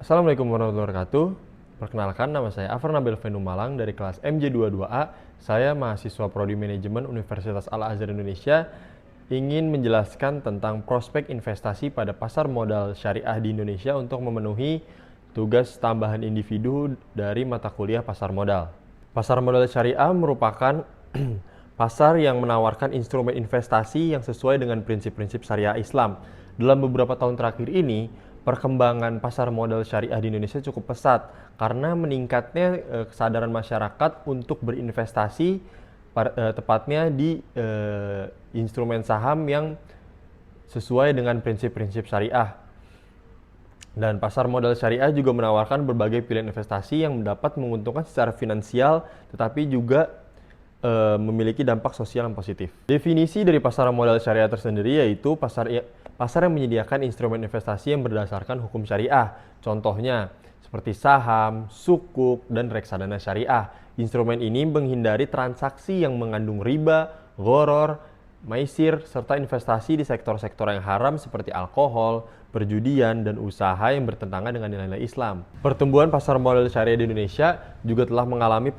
Assalamualaikum warahmatullahi wabarakatuh. Perkenalkan, nama saya Afar Nabil Fenu Malang dari kelas MJ22A. Saya mahasiswa Prodi Manajemen Universitas Al-Azhar Indonesia, ingin menjelaskan tentang prospek investasi pada pasar modal syariah di Indonesia untuk memenuhi tugas tambahan individu dari mata kuliah pasar modal. Pasar modal syariah merupakan pasar yang menawarkan instrumen investasi yang sesuai dengan prinsip-prinsip syariah Islam. Dalam beberapa tahun terakhir ini, perkembangan pasar modal syariah di Indonesia cukup pesat karena meningkatnya kesadaran masyarakat untuk berinvestasi tepatnya di instrumen saham yang sesuai dengan prinsip-prinsip syariah. Dan pasar modal syariah juga menawarkan berbagai pilihan investasi yang dapat menguntungkan secara finansial tetapi juga memiliki dampak sosial yang positif. Definisi dari pasar modal syariah tersendiri yaitu pasar yang menyediakan instrumen investasi yang berdasarkan hukum syariah. Contohnya seperti saham, sukuk, dan reksadana syariah. Instrumen ini menghindari transaksi yang mengandung riba, gharar, maisir, serta investasi di sektor-sektor yang haram seperti alkohol, perjudian, dan usaha yang bertentangan dengan nilai-nilai Islam. Pertumbuhan pasar modal syariah di Indonesia juga telah mengalami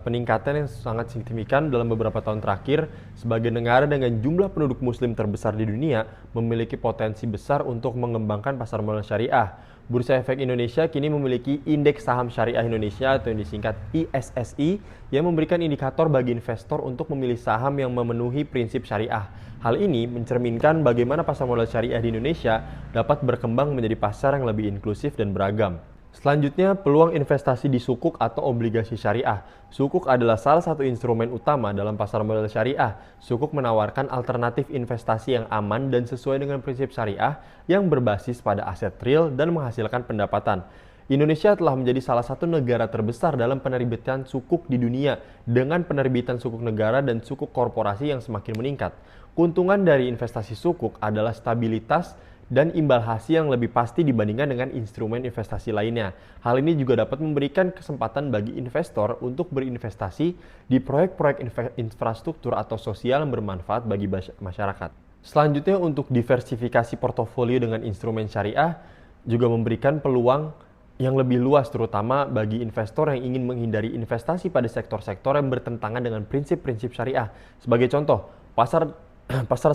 peningkatan yang sangat signifikan dalam beberapa tahun terakhir. Sebagai negara dengan jumlah penduduk muslim terbesar di dunia, memiliki potensi besar untuk mengembangkan pasar modal syariah. Bursa Efek Indonesia kini memiliki Indeks Saham Syariah Indonesia atau yang disingkat ISSI yang memberikan indikator bagi investor untuk memilih saham yang memenuhi prinsip syariah. Hal ini mencerminkan bagaimana pasar modal syariah di Indonesia dapat berkembang menjadi pasar yang lebih inklusif dan beragam. Selanjutnya, peluang investasi di sukuk atau obligasi syariah. Sukuk adalah salah satu instrumen utama dalam pasar modal syariah. Sukuk menawarkan alternatif investasi yang aman dan sesuai dengan prinsip syariah yang berbasis pada aset real dan menghasilkan pendapatan. Indonesia telah menjadi salah satu negara terbesar dalam penerbitan sukuk di dunia dengan penerbitan sukuk negara dan sukuk korporasi yang semakin meningkat. Keuntungan dari investasi sukuk adalah stabilitas dan imbal hasil yang lebih pasti dibandingkan dengan instrumen investasi lainnya. Hal ini juga dapat memberikan kesempatan bagi investor untuk berinvestasi di proyek-proyek infrastruktur atau sosial yang bermanfaat bagi masyarakat. Selanjutnya, untuk diversifikasi portofolio dengan instrumen syariah juga memberikan peluang yang lebih luas terutama bagi investor yang ingin menghindari investasi pada sektor-sektor yang bertentangan dengan prinsip-prinsip syariah. Sebagai contoh, pasar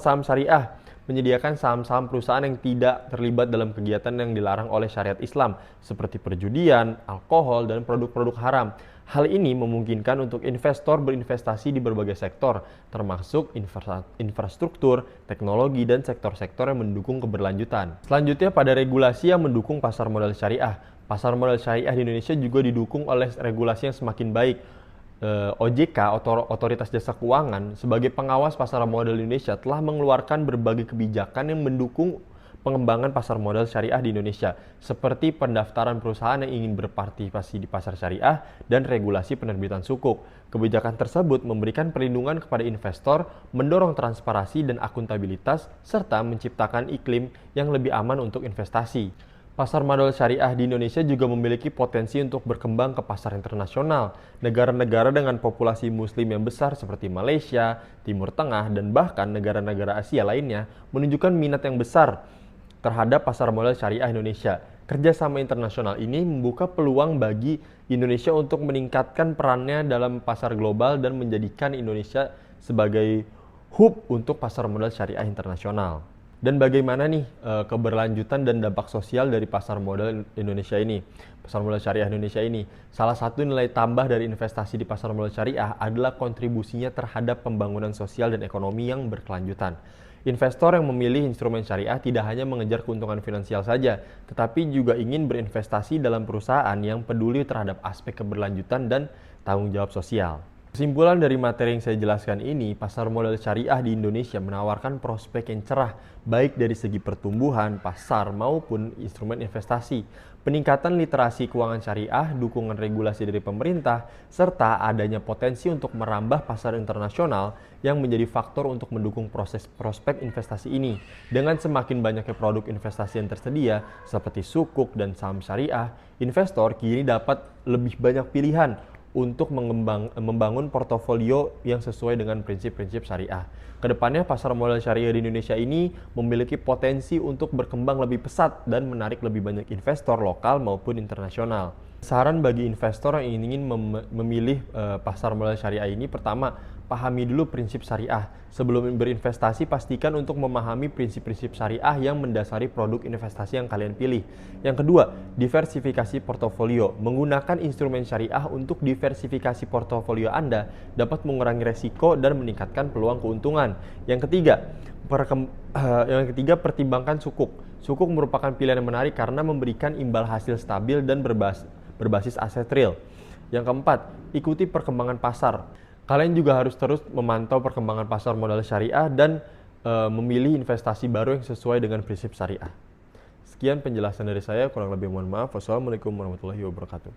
saham syariah menyediakan saham-saham perusahaan yang tidak terlibat dalam kegiatan yang dilarang oleh syariat Islam, seperti perjudian, alkohol, dan produk-produk haram. Hal ini memungkinkan untuk investor berinvestasi di berbagai sektor, termasuk infrastruktur, teknologi, dan sektor-sektor yang mendukung keberlanjutan. Selanjutnya, pada regulasi yang mendukung pasar modal syariah. Pasar modal syariah di Indonesia juga didukung oleh regulasi yang semakin baik. OJK, Otoritas Jasa Keuangan, sebagai pengawas pasar modal Indonesia telah mengeluarkan berbagai kebijakan yang mendukung pengembangan pasar modal syariah di Indonesia, seperti pendaftaran perusahaan yang ingin berpartisipasi di pasar syariah dan regulasi penerbitan sukuk. Kebijakan tersebut memberikan perlindungan kepada investor, mendorong transparansi dan akuntabilitas, serta menciptakan iklim yang lebih aman untuk investasi. Pasar modal syariah di Indonesia juga memiliki potensi untuk berkembang ke pasar internasional. Negara-negara dengan populasi muslim yang besar seperti Malaysia, Timur Tengah, dan bahkan negara-negara Asia lainnya menunjukkan minat yang besar terhadap pasar modal syariah Indonesia. Kerjasama internasional ini membuka peluang bagi Indonesia untuk meningkatkan perannya dalam pasar global dan menjadikan Indonesia sebagai hub untuk pasar modal syariah internasional. Dan bagaimana nih keberlanjutan dan dampak sosial dari pasar modal Indonesia ini, pasar modal syariah Indonesia ini? Salah satu nilai tambah dari investasi di pasar modal syariah adalah kontribusinya terhadap pembangunan sosial dan ekonomi yang berkelanjutan. Investor yang memilih instrumen syariah tidak hanya mengejar keuntungan finansial saja, tetapi juga ingin berinvestasi dalam perusahaan yang peduli terhadap aspek keberlanjutan dan tanggung jawab sosial. Kesimpulan dari materi yang saya jelaskan ini, pasar modal syariah di Indonesia menawarkan prospek yang cerah, baik dari segi pertumbuhan, pasar, maupun instrumen investasi. Peningkatan literasi keuangan syariah, dukungan regulasi dari pemerintah, serta adanya potensi untuk merambah pasar internasional yang menjadi faktor untuk mendukung proses prospek investasi ini. Dengan semakin banyaknya produk investasi yang tersedia, seperti sukuk dan saham syariah, investor kini dapat lebih banyak pilihan untuk membangun portofolio yang sesuai dengan prinsip-prinsip syariah. Kedepannya pasar modal syariah di Indonesia ini memiliki potensi untuk berkembang lebih pesat dan menarik lebih banyak investor lokal maupun internasional. Saran bagi investor yang ingin memilih pasar modal syariah ini, pertama, pahami dulu prinsip syariah. Sebelum berinvestasi, pastikan untuk memahami prinsip-prinsip syariah yang mendasari produk investasi yang kalian pilih. Yang kedua, diversifikasi portofolio. Menggunakan instrumen syariah untuk diversifikasi portofolio Anda dapat mengurangi resiko dan meningkatkan peluang keuntungan. Yang ketiga, pertimbangkan sukuk. Sukuk merupakan pilihan yang menarik karena memberikan imbal hasil stabil dan berbasis aset real. Yang keempat, ikuti perkembangan pasar. Kalian juga harus terus memantau perkembangan pasar modal syariah dan memilih investasi baru yang sesuai dengan prinsip syariah. Sekian penjelasan dari saya, kurang lebih mohon maaf. Wassalamualaikum warahmatullahi wabarakatuh.